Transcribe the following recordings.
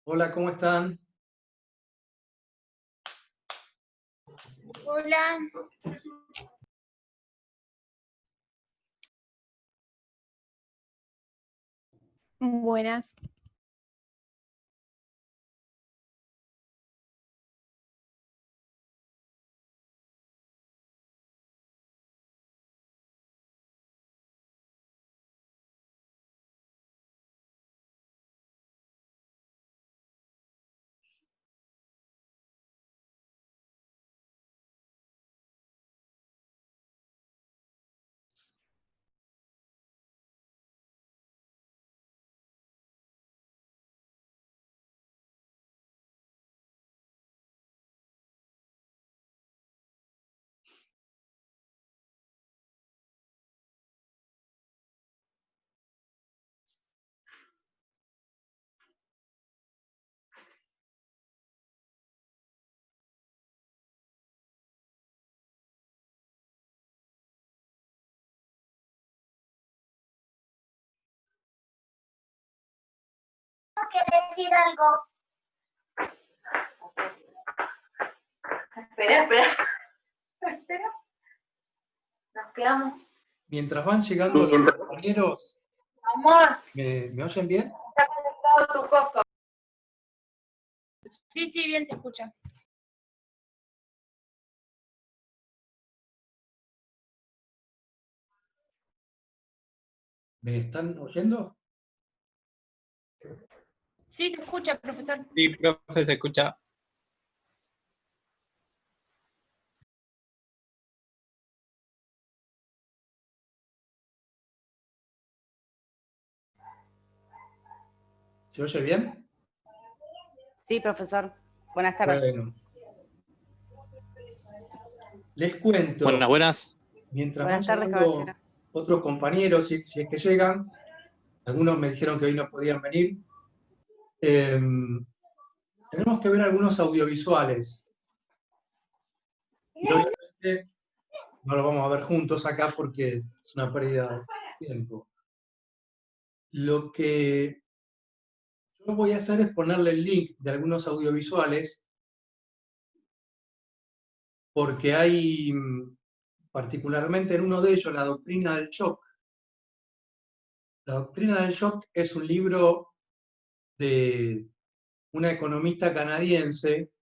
Hola, ¿cómo están? Hola. Buenas. ¿Quieres decir algo? Espera. Nos quedamos. Mientras van llegando los compañeros, Amor, ¿me oyen bien? está conectado tu coco. Sí, bien te escucha. ¿Me están oyendo? Sí, te escucha, profesor. Sí, profe, se escucha. ¿Se oye bien? Sí, profesor. Buenas tardes. Bueno. Les cuento. Buenas. Mientras Buenas van tardes, llegando caballero. otros compañeros, si es que llegan, algunos me dijeron que hoy no podían venir, tenemos que ver algunos audiovisuales. Y obviamente no lo vamos a ver juntos acá porque es una pérdida de tiempo. Lo que yo voy a hacer es ponerle el link de algunos audiovisuales porque hay, particularmente en uno de ellos, La doctrina del shock. La doctrina del shock es un libro de una economista canadiense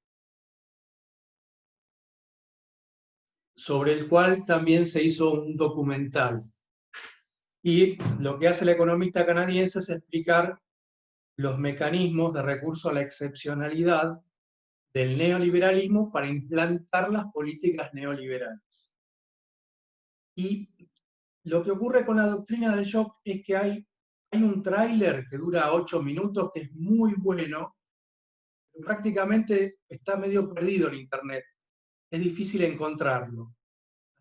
sobre el cual también se hizo un documental. Y lo que hace la economista canadiense es explicar los mecanismos de recurso a la excepcionalidad del neoliberalismo para implantar las políticas neoliberales. Y lo que ocurre con la doctrina del shock es que hay un tráiler que dura 8 minutos que es muy bueno, pero prácticamente está medio perdido en internet. Es difícil encontrarlo.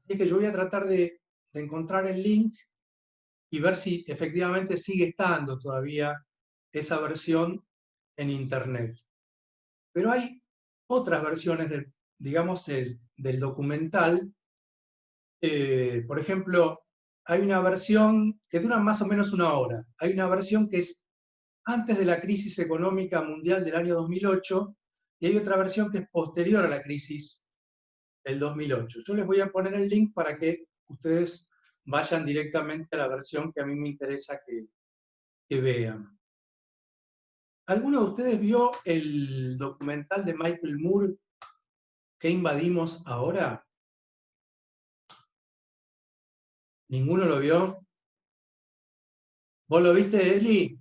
Así que yo voy a tratar de encontrar el link y ver si efectivamente sigue estando todavía esa versión en internet. Pero hay otras versiones del documental. Por ejemplo, hay una versión que dura más o menos 1 hora. Hay una versión que es antes de la crisis económica mundial del año 2008 y hay otra versión que es posterior a la crisis del 2008. Yo les voy a poner el link para que ustedes vayan directamente a la versión que a mí me interesa que vean. ¿Alguno de ustedes vio el documental de Michael Moore, ¿Qué invadimos ahora? ¿Ninguno lo vio? ¿Vos lo viste, Eli?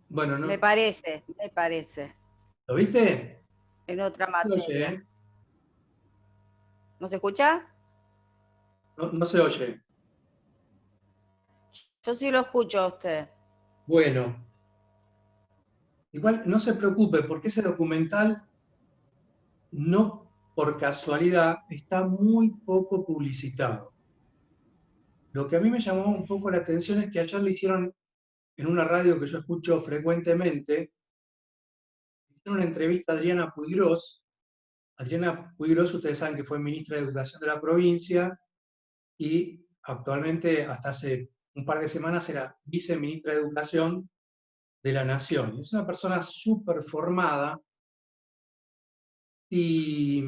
Bueno, no. Me parece. ¿Lo viste? En otra No se oye, materia. ¿eh? ¿No se escucha? No se oye. Yo sí lo escucho a usted. Bueno. Igual no se preocupe, porque ese documental, no por casualidad, está muy poco publicitado. Lo que a mí me llamó un poco la atención es que ayer le hicieron, en una radio que yo escucho frecuentemente, hicieron una entrevista a Adriana Puiggrós. Adriana Puiggrós, ustedes saben que fue ministra de Educación de la provincia y actualmente, hasta hace un par de semanas, era viceministra de Educación de la nación. Es una persona súper formada y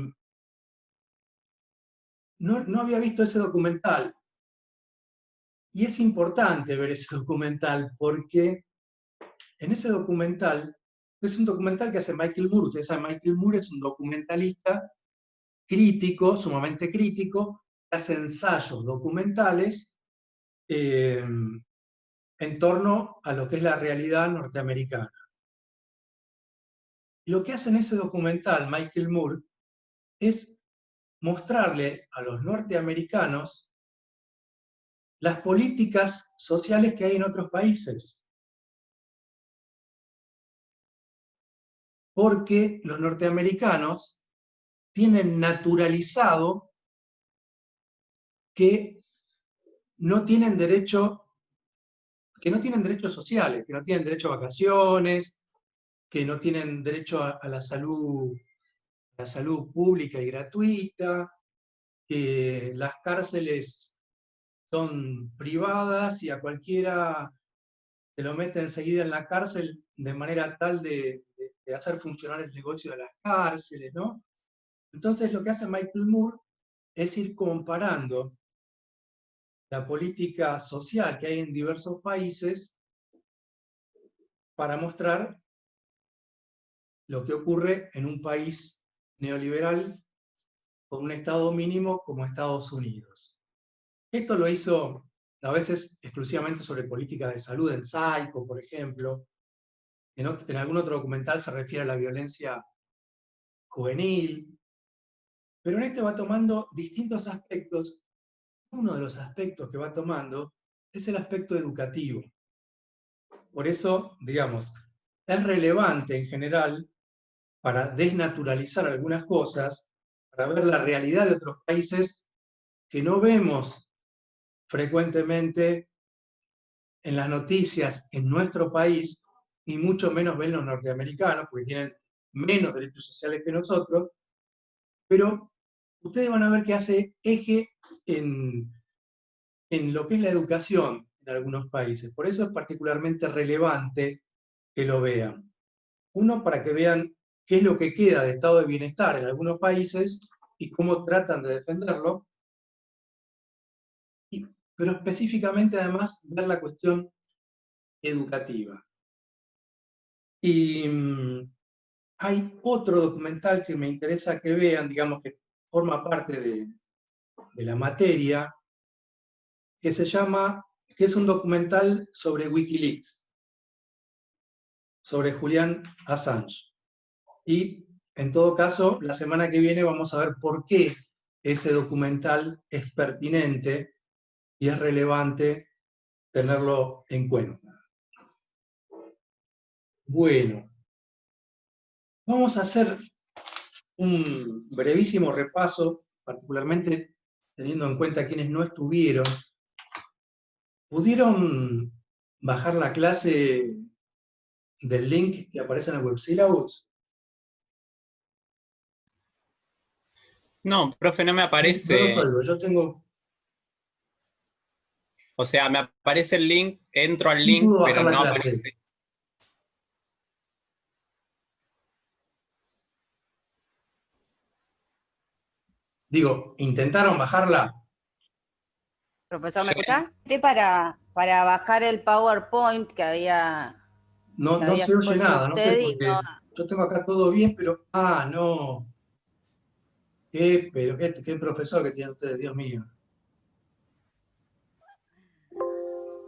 no había visto ese documental. Y es importante ver ese documental porque en ese documental, es un documental que hace Michael Moore. Ustedes saben, Michael Moore es un documentalista crítico, sumamente crítico, que hace ensayos documentales en torno a lo que es la realidad norteamericana. Lo que hace en ese documental Michael Moore es mostrarle a los norteamericanos las políticas sociales que hay en otros países. Porque los norteamericanos tienen naturalizado que no tienen derechos sociales, que no tienen derecho a vacaciones, que no tienen derecho a la salud pública y gratuita, que las cárceles son privadas y a cualquiera se lo mete enseguida en la cárcel de manera tal de hacer funcionar el negocio de las cárceles, ¿no? Entonces lo que hace Michael Moore es ir comparando la política social que hay en diversos países para mostrar lo que ocurre en un país neoliberal con un Estado mínimo como Estados Unidos. Esto lo hizo a veces exclusivamente sobre política de salud, en Psycho, por ejemplo. En algún otro documental se refiere a la violencia juvenil, pero en este va tomando distintos aspectos. Uno de los aspectos que va tomando es el aspecto educativo. Por eso, digamos, es relevante en general para desnaturalizar algunas cosas, para ver la realidad de otros países que no vemos frecuentemente en las noticias en nuestro país, y mucho menos ven los norteamericanos, porque tienen menos derechos sociales que nosotros, pero ustedes van a ver que hace eje en lo que es la educación en algunos países. Por eso es particularmente relevante que lo vean. Uno, para que vean qué es lo que queda de estado de bienestar en algunos países y cómo tratan de defenderlo, pero específicamente además ver la cuestión educativa. Y hay otro documental que me interesa que vean, digamos que forma parte de la materia, que es un documental sobre Wikileaks, sobre Julian Assange. Y en todo caso, la semana que viene vamos a ver por qué ese documental es pertinente y es relevante tenerlo en cuenta. Bueno, vamos a hacer un brevísimo repaso, particularmente teniendo en cuenta quienes no estuvieron. ¿Pudieron bajar la clase del link que aparece en el Websyllabus? No, profe, no me No aparece. resuelvo, yo tengo... O sea, me aparece el link, entro al ¿Quién link, pudo bajar pero la no clase? aparece. Digo, ¿intentaron bajarla? Profesor, ¿me Yo- escucha? Para bajar el PowerPoint que había No se oye expuesto nada, no sé, usted y porque no. yo tengo acá todo bien, pero... Ah, no. Qué profesor que tienen ustedes, Dios mío.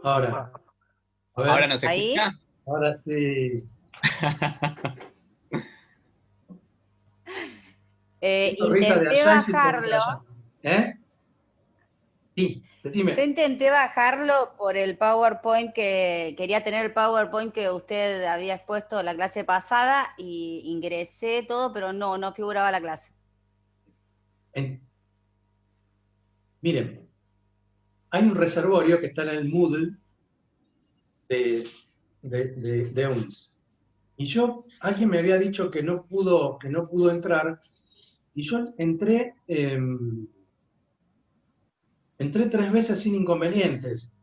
Ahora, a ¿Ahora ver, no se ¿Ahí? escucha? ahora sí. Tengo risa de Intenté allá y sintonía de bajarlo. allá. ¿Eh? Sí, Yo decime. intenté bajarlo por el PowerPoint que quería tener el PowerPoint que usted había expuesto la clase pasada y ingresé todo, pero no figuraba la clase. Miren, hay un reservorio que está en el Moodle de UNS. Y alguien me había dicho que no pudo entrar, y yo entré 3 veces sin inconvenientes.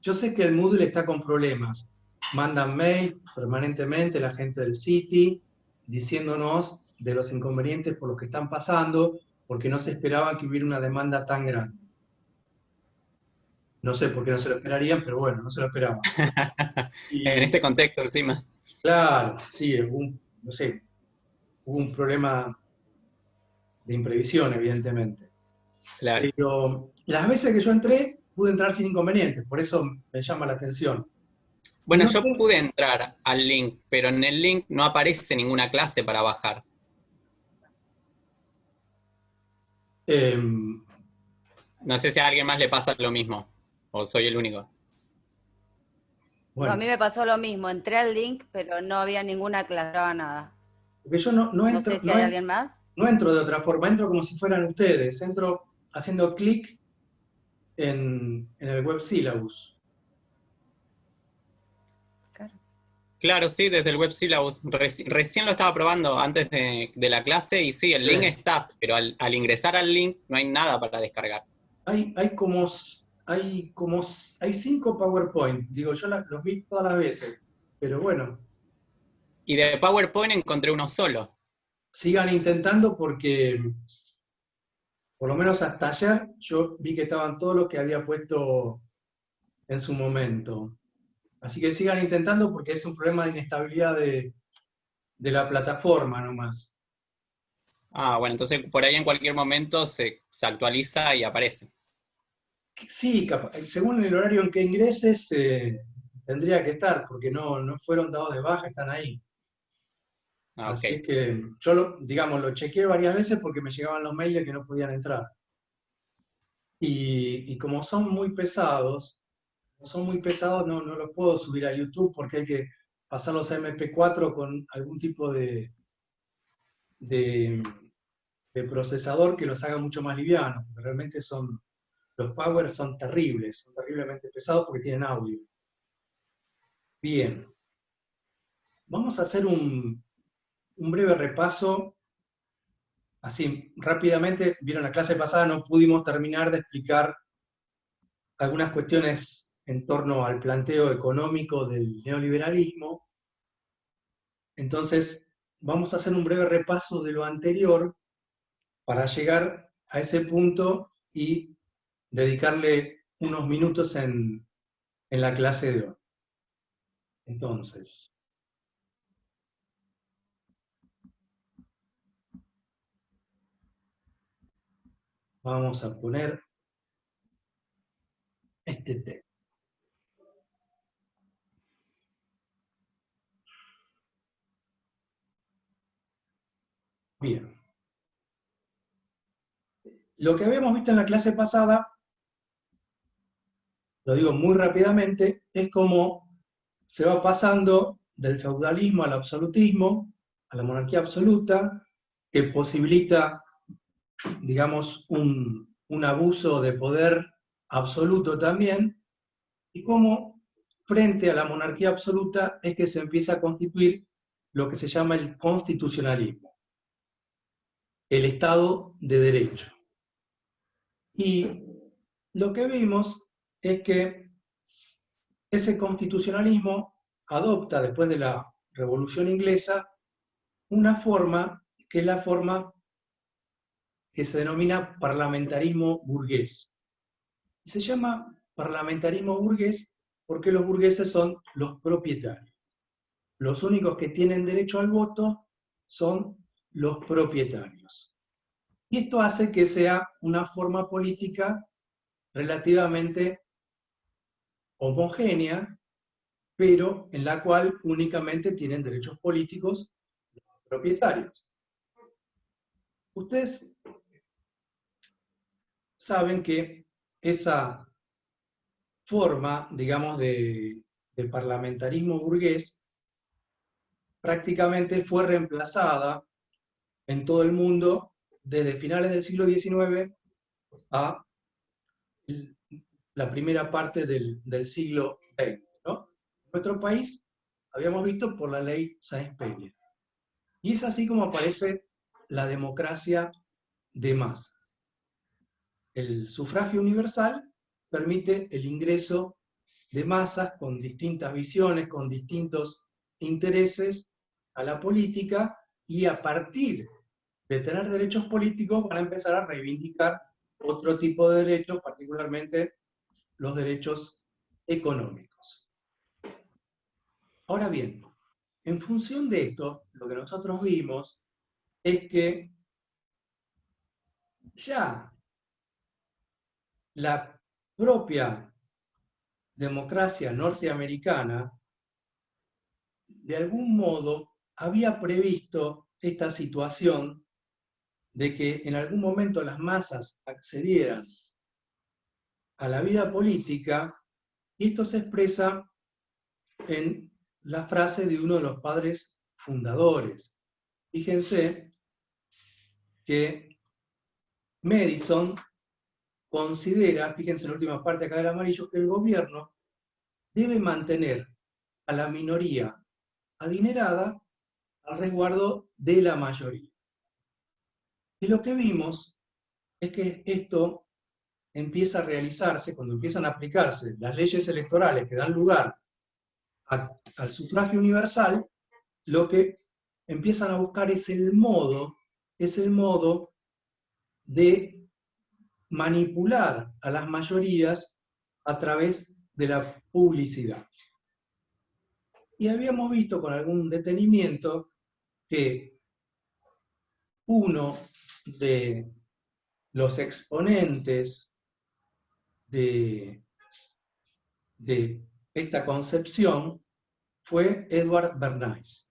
Yo sé que el Moodle está con problemas, mandan mail permanentemente la gente del Citi, diciéndonos de los inconvenientes por los que están pasando, porque no se esperaba que hubiera una demanda tan grande. No sé por qué no se lo esperarían, pero bueno, no se lo esperaban. En este contexto encima. Claro, sí, no sé, hubo un problema de imprevisión, evidentemente. Claro. Pero las veces que yo entré, pude entrar sin inconvenientes, por eso me llama la atención. Y Bueno, no yo sé, pude entrar al link, pero en el link no aparece ninguna clase para bajar. em, No sé si a alguien más le pasa lo mismo, o soy el único. No, bueno, a mí me pasó lo mismo, entré al link, pero no había ninguna clase, no nada. porque yo no No entro, sé si hay alguien más. no entro de otra forma, entro como si fueran ustedes, entro haciendo clic en el web syllabus. Claro, sí, desde el web syllabus. Recién lo estaba probando antes de la clase y sí, el link Sí. está, pero al ingresar al link no hay nada para descargar. Hay 5 PowerPoint, digo, yo los vi todas las veces, pero bueno, Y de PowerPoint encontré uno solo. sigan intentando porque por lo menos hasta ayer yo vi que estaban todos los que había puesto en su momento. Así que sigan intentando porque es un problema de inestabilidad de la plataforma nomás. Ah, bueno, entonces por ahí en cualquier momento se actualiza y aparece. Sí, según el horario en que ingreses, tendría que estar, porque no fueron dados de baja, están ahí. Ah, ok. Así es que yo, digamos, lo chequeé varias veces porque me llegaban los mails de que no podían entrar. Y como son muy pesados, no los puedo subir a YouTube porque hay que pasarlos a MP4 con algún tipo de, de procesador que los haga mucho más livianos. Porque realmente los Power son terribles, son terriblemente pesados porque tienen audio. Bien, vamos a hacer un breve repaso. Así, rápidamente, vieron la clase pasada, no pudimos terminar de explicar algunas cuestiones en torno al planteo económico del neoliberalismo. Entonces, vamos a hacer un breve repaso de lo anterior para llegar a ese punto y dedicarle unos minutos en la clase de hoy. Entonces, vamos a poner este texto. Bien. Lo que habíamos visto en la clase pasada, lo digo muy rápidamente, es cómo se va pasando del feudalismo al absolutismo, a la monarquía absoluta, que posibilita, digamos, un abuso de poder absoluto también, y cómo frente a la monarquía absoluta es que se empieza a constituir lo que se llama el constitucionalismo, el Estado de Derecho. Y lo que vimos es que ese constitucionalismo adopta, después de la Revolución Inglesa, una forma que es la forma que se denomina parlamentarismo burgués. Se llama parlamentarismo burgués porque los burgueses son los propietarios. Los únicos que tienen derecho al voto son los propietarios. Y esto hace que sea una forma política relativamente homogénea, pero en la cual únicamente tienen derechos políticos los propietarios. Ustedes saben que esa forma, digamos, de parlamentarismo burgués prácticamente fue reemplazada en todo el mundo desde finales del siglo XIX a la primera parte del siglo XX, ¿no? En nuestro país habíamos visto por la ley Sáenz-Peña. Y es así como aparece la democracia de masas. El sufragio universal permite el ingreso de masas con distintas visiones, con distintos intereses a la política, y a partir de tener derechos políticos van a empezar a reivindicar otro tipo de derechos, particularmente los derechos económicos. Ahora bien, en función de esto, lo que nosotros vimos es que ya la propia democracia norteamericana, de algún modo, había previsto esta situación de que en algún momento las masas accedieran a la vida política, y esto se expresa en la frase de uno de los padres fundadores. Fíjense que Madison considera, fíjense en la última parte acá del amarillo, que el gobierno debe mantener a la minoría adinerada al resguardo de la mayoría. Y lo que vimos es que esto empieza a realizarse cuando empiezan a aplicarse las leyes electorales que dan lugar al sufragio universal. Lo que empiezan a buscar es el modo de manipular a las mayorías a través de la publicidad. Y habíamos visto con algún detenimiento que uno de los exponentes de esta concepción fue Edward Bernays.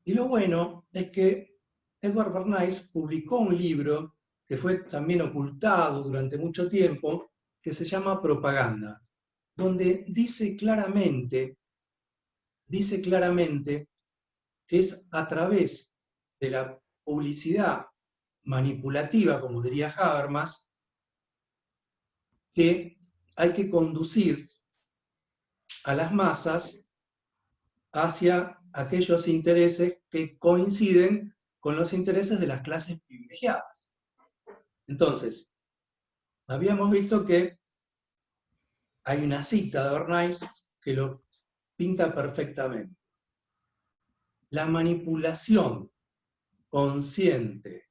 Y lo bueno es que Edward Bernays publicó un libro que fue también ocultado durante mucho tiempo, que se llama Propaganda, donde dice claramente que es a través de la publicidad manipulativa, como diría Habermas, que hay que conducir a las masas hacia aquellos intereses que coinciden con los intereses de las clases privilegiadas. Entonces, habíamos visto que hay una cita de Bernays que lo pinta perfectamente. La manipulación consciente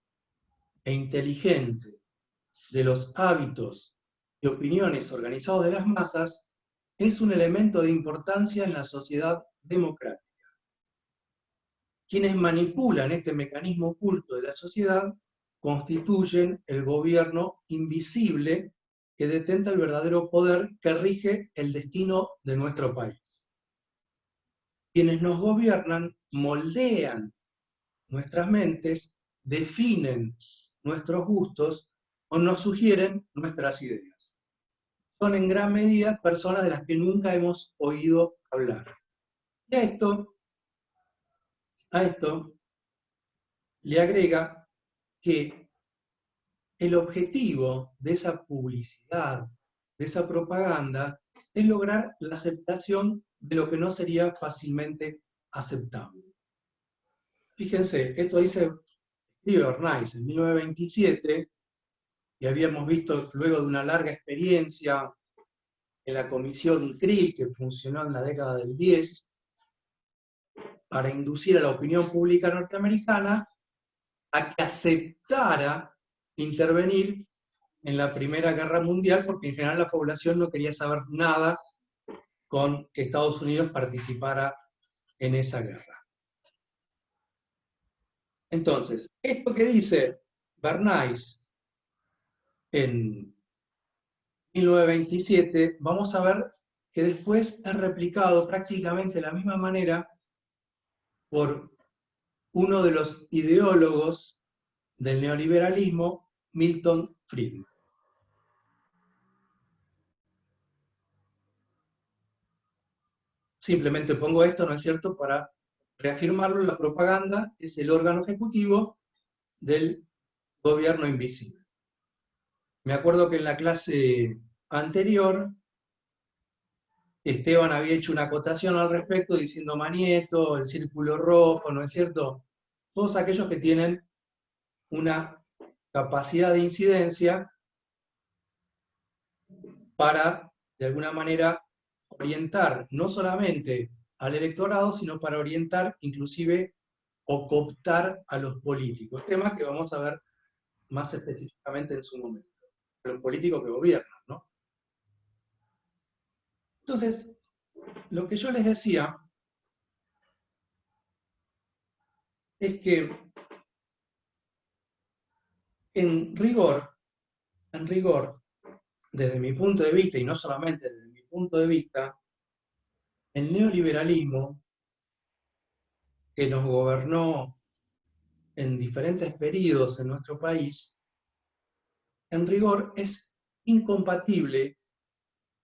e inteligente de los hábitos y opiniones organizados de las masas es un elemento de importancia en la sociedad democrática. Quienes manipulan este mecanismo oculto de la sociedad constituyen el gobierno invisible que detenta el verdadero poder que rige el destino de nuestro país. Quienes nos gobiernan moldean nuestras mentes, definen nuestros gustos o nos sugieren nuestras ideas. Son en gran medida personas de las que nunca hemos oído hablar. Y a esto le agrega que el objetivo de esa publicidad, de esa propaganda, es lograr la aceptación de lo que no sería fácilmente aceptable. Fíjense, esto escribe Bernays en 1927, y habíamos visto luego de una larga experiencia en la comisión Krill, que funcionó en la década del 10, para inducir a la opinión pública norteamericana a que aceptara intervenir en la Primera Guerra Mundial, porque en general la población no quería saber nada con que Estados Unidos participara en esa guerra. Entonces, esto que dice Bernays en 1927, vamos a ver que después es replicado prácticamente de la misma manera por uno de los ideólogos del neoliberalismo, Milton Friedman. Simplemente pongo esto, ¿no es cierto?, para reafirmarlo. La propaganda es el órgano ejecutivo del gobierno invisible. Me acuerdo que en la clase anterior, Esteban había hecho una acotación al respecto diciendo Manieto, el círculo rojo, ¿no es cierto? Todos aquellos que tienen una capacidad de incidencia para, de alguna manera, orientar no solamente al electorado, sino para orientar inclusive o cooptar a los políticos, tema que vamos a ver más específicamente en su momento, a los políticos que gobiernan, ¿no? Entonces, lo que yo les decía es que en rigor, desde mi punto de vista, y no solamente desde mi punto de vista, el neoliberalismo que nos gobernó en diferentes periodos en nuestro país, en rigor es incompatible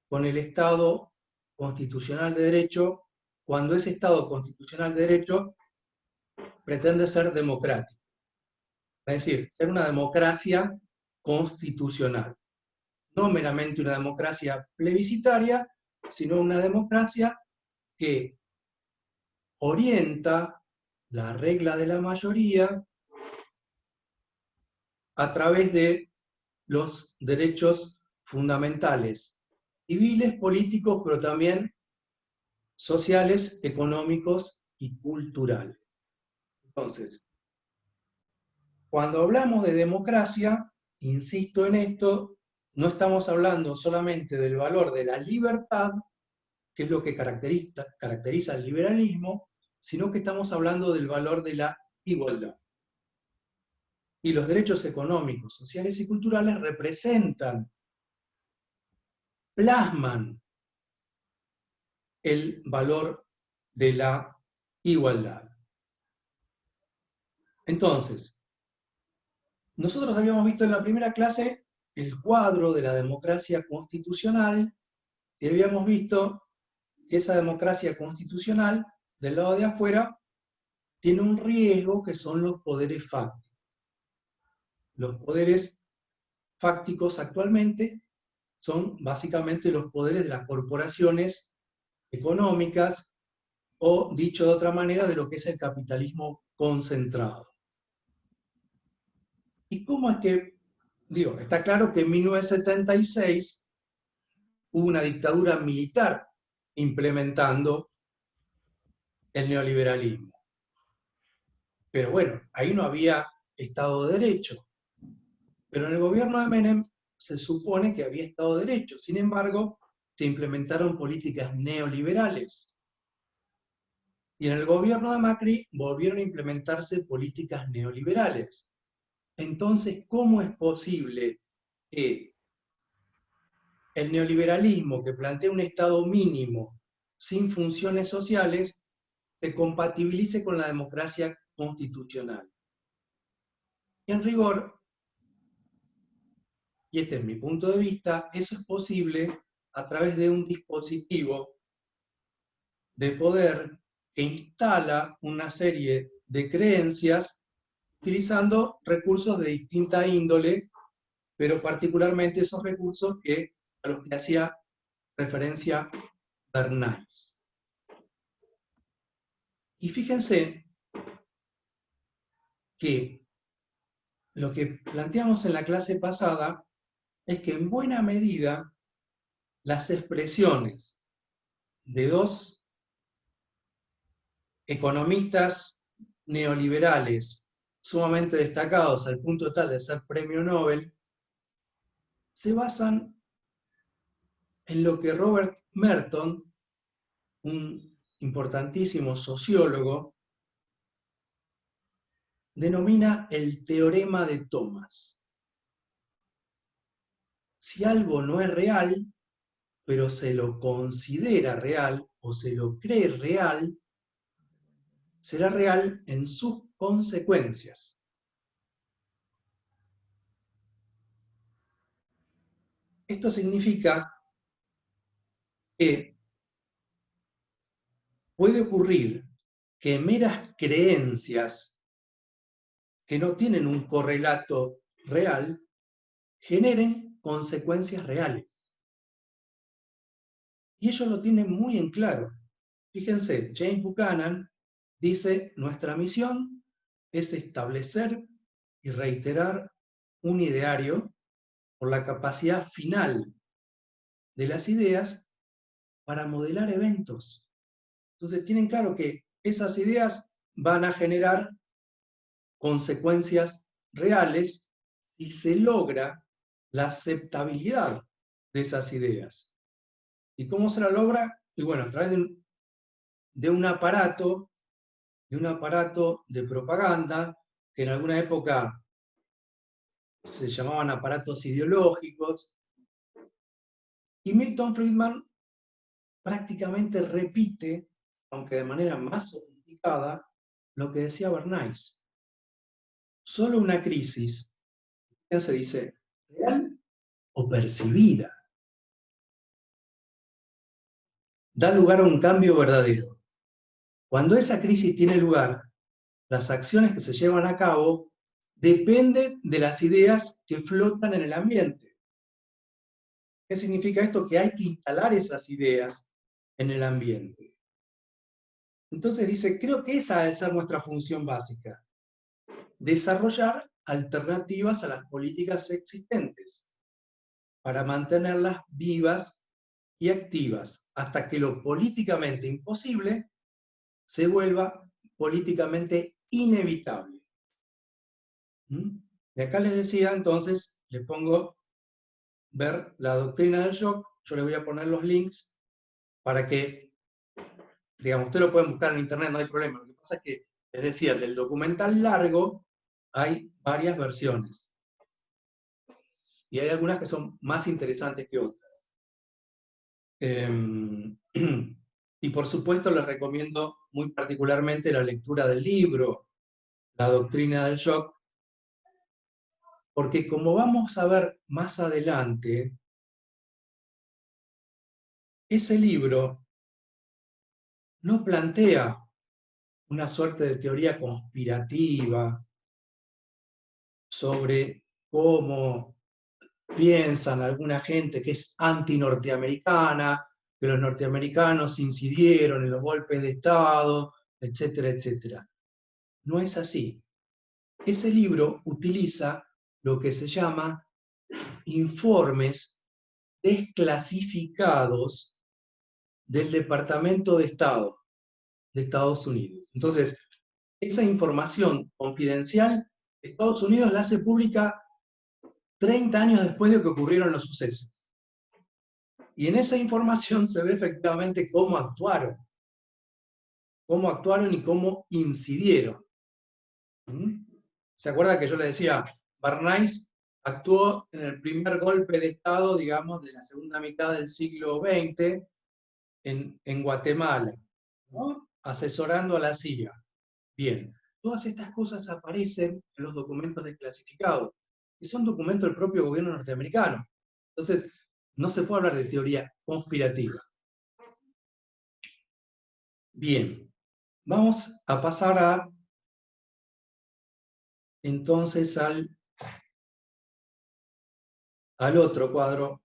con el Estado constitucional de derecho cuando ese Estado constitucional de derecho pretende ser democrático. Es decir, ser una democracia constitucional. No meramente una democracia plebiscitaria, sino una democracia que orienta la regla de la mayoría a través de los derechos fundamentales, civiles, políticos, pero también sociales, económicos y culturales. Entonces, cuando hablamos de democracia, insisto en esto, no estamos hablando solamente del valor de la libertad, que es lo que caracteriza el liberalismo, sino que estamos hablando del valor de la igualdad. Y los derechos económicos, sociales y culturales representan, plasman el valor de la igualdad. Entonces, nosotros habíamos visto en la primera clase el cuadro de la democracia constitucional y habíamos visto que esa democracia constitucional, del lado de afuera, tiene un riesgo que son los poderes fácticos. Los poderes fácticos actualmente son básicamente los poderes de las corporaciones económicas o, dicho de otra manera, de lo que es el capitalismo concentrado. ¿Y cómo es que, digo, está claro que en 1976 hubo una dictadura militar implementando el neoliberalismo? Pero bueno, ahí no había Estado de Derecho. Pero en el gobierno de Menem se supone que había Estado de Derecho. Sin embargo, se implementaron políticas neoliberales. Y en el gobierno de Macri volvieron a implementarse políticas neoliberales. Entonces, ¿cómo es posible que el neoliberalismo, que plantea un Estado mínimo sin funciones sociales, se compatibilice con la democracia constitucional? Y en rigor, y este es mi punto de vista, eso es posible a través de un dispositivo de poder que instala una serie de creencias utilizando recursos de distinta índole, pero particularmente esos recursos a los que hacía referencia Bernays. Y fíjense que lo que planteamos en la clase pasada es que en buena medida las expresiones de dos economistas neoliberales sumamente destacados al punto tal de ser premio Nobel, se basan en lo que Robert Merton, un importantísimo sociólogo, denomina el teorema de Thomas. Si algo no es real, pero se lo considera real o se lo cree real, será real en sus consecuencias. Esto significa que puede ocurrir que meras creencias que no tienen un correlato real generen consecuencias reales. Y ellos lo tienen muy en claro. Fíjense, James Buchanan dice: nuestra misión es establecer y reiterar un ideario por la capacidad final de las ideas para modelar eventos. Entonces tienen claro que esas ideas van a generar consecuencias reales si se logra la aceptabilidad de esas ideas. ¿Y cómo se la logra? Y bueno, a través de un aparato de propaganda, que en alguna época se llamaban aparatos ideológicos, y Milton Friedman prácticamente repite, aunque de manera más sofisticada, lo que decía Bernays. Solo una crisis, se dice, real o percibida, da lugar a un cambio verdadero. Cuando esa crisis tiene lugar, las acciones que se llevan a cabo dependen de las ideas que flotan en el ambiente. ¿Qué significa esto? Que hay que instalar esas ideas en el ambiente. Entonces dice, creo que esa debe ser nuestra función básica. Desarrollar alternativas a las políticas existentes para mantenerlas vivas y activas hasta que lo políticamente imposible se vuelva políticamente inevitable. Y acá les decía, entonces, les pongo ver la doctrina del shock, yo les voy a poner los links para que, digamos, ustedes lo pueden buscar en internet, no hay problema. Lo que pasa es que, les decía, del documental largo hay varias versiones. Y hay algunas que son más interesantes que otras. Y por supuesto les recomiendo muy particularmente la lectura del libro, La doctrina del shock, porque como vamos a ver más adelante, ese libro no plantea una suerte de teoría conspirativa sobre cómo piensan alguna gente que es anti-norteamericana, que los norteamericanos incidieron en los golpes de Estado, etcétera, etcétera. No es así. Ese libro utiliza lo que se llama informes desclasificados del Departamento de Estado de Estados Unidos. Entonces, esa información confidencial, Estados Unidos la hace pública 30 años después de que ocurrieron los sucesos. Y en esa información se ve efectivamente cómo actuaron y cómo incidieron. ¿Se acuerda que yo le decía, Bernays actuó en el primer golpe de Estado, digamos, de la segunda mitad del siglo XX en Guatemala, ¿no? Asesorando a la CIA? Bien, todas estas cosas aparecen en los documentos desclasificados, que son documentos del propio gobierno norteamericano. Entonces, no se puede hablar de teoría conspirativa. Bien, vamos a pasar entonces al otro cuadro.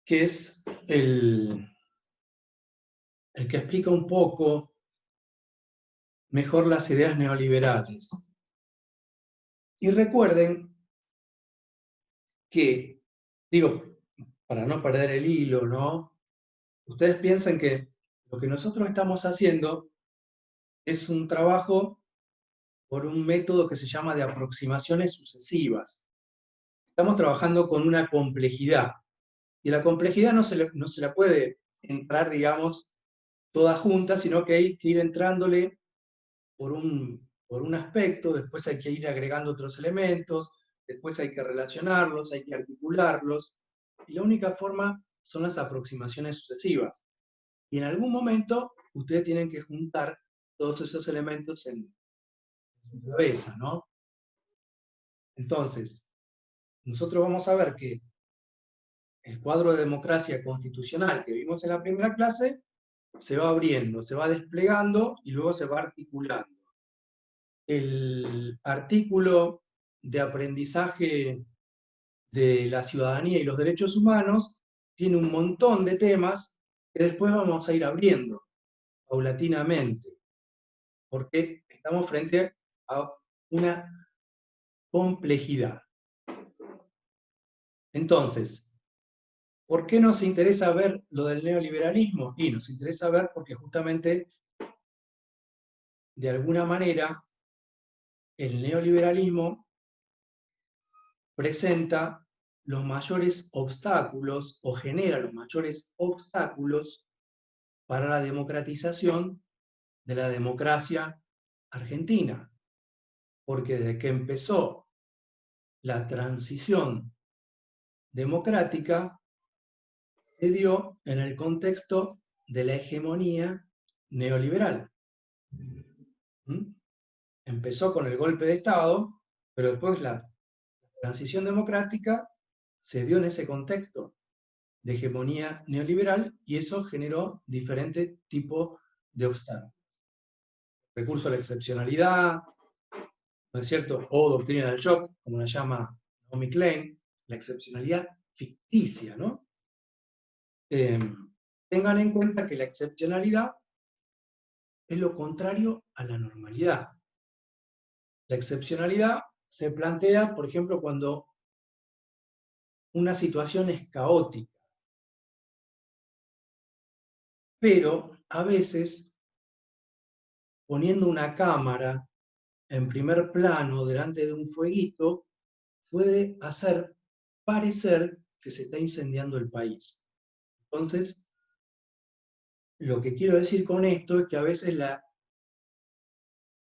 Que es el que explica un poco mejor las ideas neoliberales. Y recuerden que, digo, para no perder el hilo, ¿no? Ustedes piensan que lo que nosotros estamos haciendo es un trabajo por un método que se llama de aproximaciones sucesivas. Estamos trabajando con una complejidad. Y la complejidad no se la puede entrar, digamos, toda junta, sino que hay que ir entrándole por un aspecto, después hay que ir agregando otros elementos, después hay que relacionarlos, hay que articularlos, y la única forma son las aproximaciones sucesivas. Y en algún momento ustedes tienen que juntar todos esos elementos en su cabeza, ¿no? Entonces, nosotros vamos a ver que el cuadro de democracia constitucional que vimos en la primera clase se va abriendo, se va desplegando y luego se va articulando. El artículo de aprendizaje de la ciudadanía y los derechos humanos tiene un montón de temas que después vamos a ir abriendo paulatinamente, porque estamos frente a una complejidad. Entonces, ¿por qué nos interesa ver lo del neoliberalismo? Y nos interesa ver porque justamente, de alguna manera, el neoliberalismo presenta los mayores obstáculos o genera los mayores obstáculos para la democratización de la democracia argentina. Porque desde que empezó la transición democrática, se dio en el contexto de la hegemonía neoliberal. Empezó con el golpe de Estado, pero después la transición democrática se dio en ese contexto de hegemonía neoliberal y eso generó diferentes tipos de obstáculos. Recurso a la excepcionalidad, ¿no es cierto? O doctrina del shock, como la llama Naomi Klein, la excepcionalidad ficticia, ¿no? Tengan en cuenta que la excepcionalidad es lo contrario a la normalidad. La excepcionalidad se plantea, por ejemplo, cuando una situación es caótica. Pero a veces, poniendo una cámara en primer plano delante de un fueguito, puede hacer parecer que se está incendiando el país. Entonces, lo que quiero decir con esto es que a veces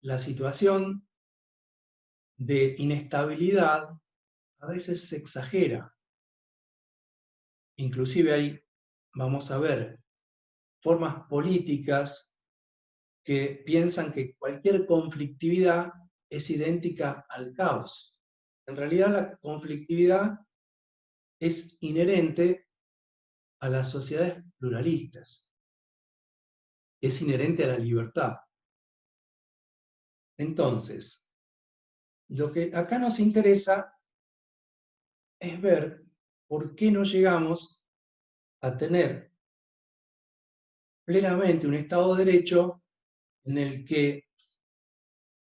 la situación de inestabilidad a veces se exagera. Inclusive ahí vamos a ver formas políticas que piensan que cualquier conflictividad es idéntica al caos. En realidad la conflictividad es inherente a las sociedades pluralistas, es inherente a la libertad. Entonces, lo que acá nos interesa es ver por qué no llegamos a tener plenamente un Estado de Derecho en el que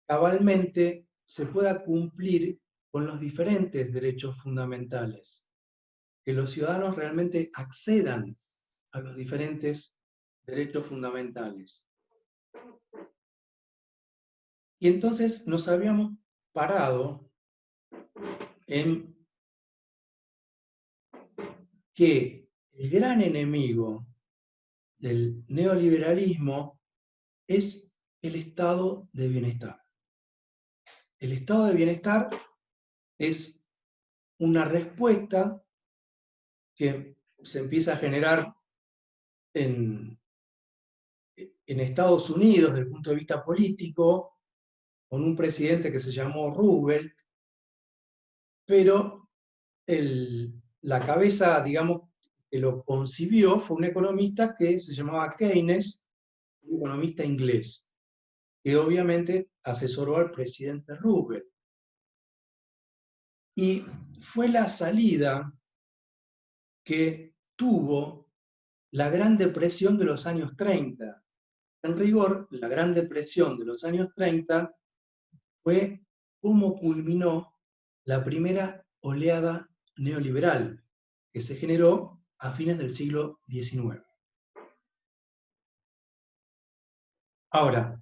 cabalmente se pueda cumplir con los diferentes derechos fundamentales, que los ciudadanos realmente accedan a los diferentes derechos fundamentales. Y entonces nos habíamos parado en que el gran enemigo del neoliberalismo es el estado de bienestar. El estado de bienestar es una respuesta que se empieza a generar en Estados Unidos desde el punto de vista político, con un presidente que se llamó Roosevelt, pero la cabeza, digamos, que lo concibió fue un economista que se llamaba Keynes, un economista inglés, que obviamente asesoró al presidente Roosevelt. Y fue la salida que tuvo la Gran Depresión de los años 30. En rigor, la Gran Depresión de los años 30 fue cómo culminó la primera oleada neoliberal que se generó a fines del siglo XIX. Ahora,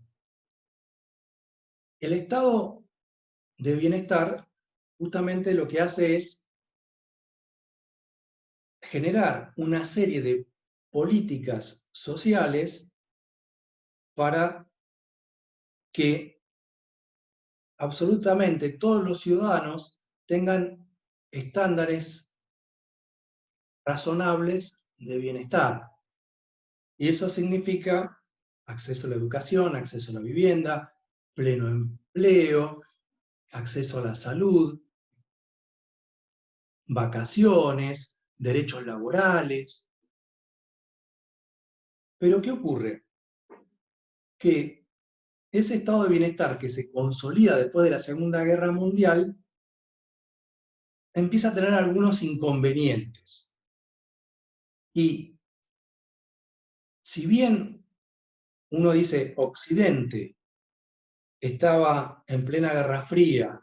el estado de bienestar justamente lo que hace es generar una serie de políticas sociales para que absolutamente todos los ciudadanos tengan estándares razonables de bienestar. Y eso significa acceso a la educación, acceso a la vivienda, pleno empleo, acceso a la salud, vacaciones, derechos laborales. Pero ¿qué ocurre? Que ese estado de bienestar que se consolida después de la Segunda Guerra Mundial empieza a tener algunos inconvenientes. Y si bien uno dice Occidente estaba en plena Guerra Fría,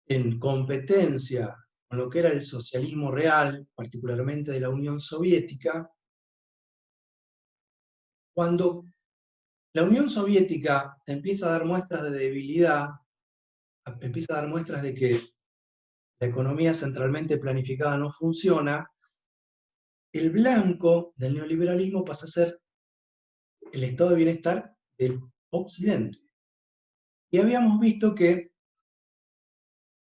en competencia con lo que era el socialismo real, particularmente de la Unión Soviética, cuando la Unión Soviética empieza a dar muestras de debilidad, empieza a dar muestras de que la economía centralmente planificada no funciona, el blanco del neoliberalismo pasa a ser el estado de bienestar del Occidente. Y habíamos visto que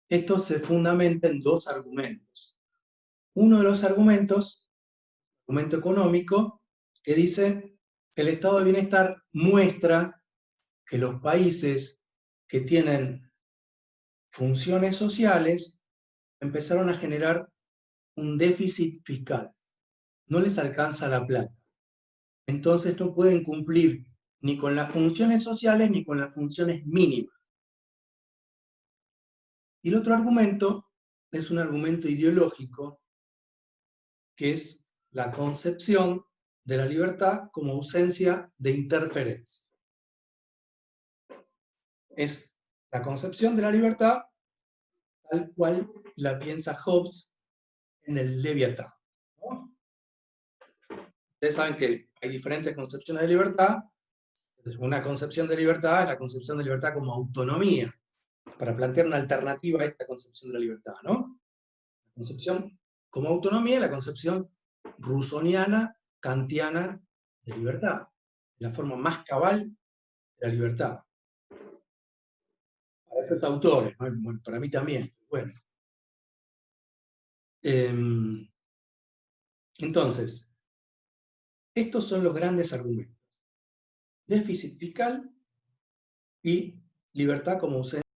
esto se fundamenta en dos argumentos. Uno de los argumentos, argumento económico, que dice el estado de bienestar muestra que los países que tienen funciones sociales empezaron a generar un déficit fiscal. No les alcanza la plata. Entonces no pueden cumplir ni con las funciones sociales ni con las funciones mínimas. Y el otro argumento es un argumento ideológico, que es la concepción de la libertad como ausencia de interferencia. Es la concepción de la libertad tal cual la piensa Hobbes en el Leviatán, ¿no? Ustedes saben que hay diferentes concepciones de libertad. Una concepción de libertad es la concepción de libertad como autonomía, para plantear una alternativa a esta concepción de la libertad, ¿no? La concepción como autonomía es la concepción rusoniana, kantiana de libertad, la forma más cabal de la libertad. Para esos autores, ¿no? Bueno, para mí también. Bueno. Entonces, estos son los grandes argumentos. Déficit fiscal y libertad como ausencia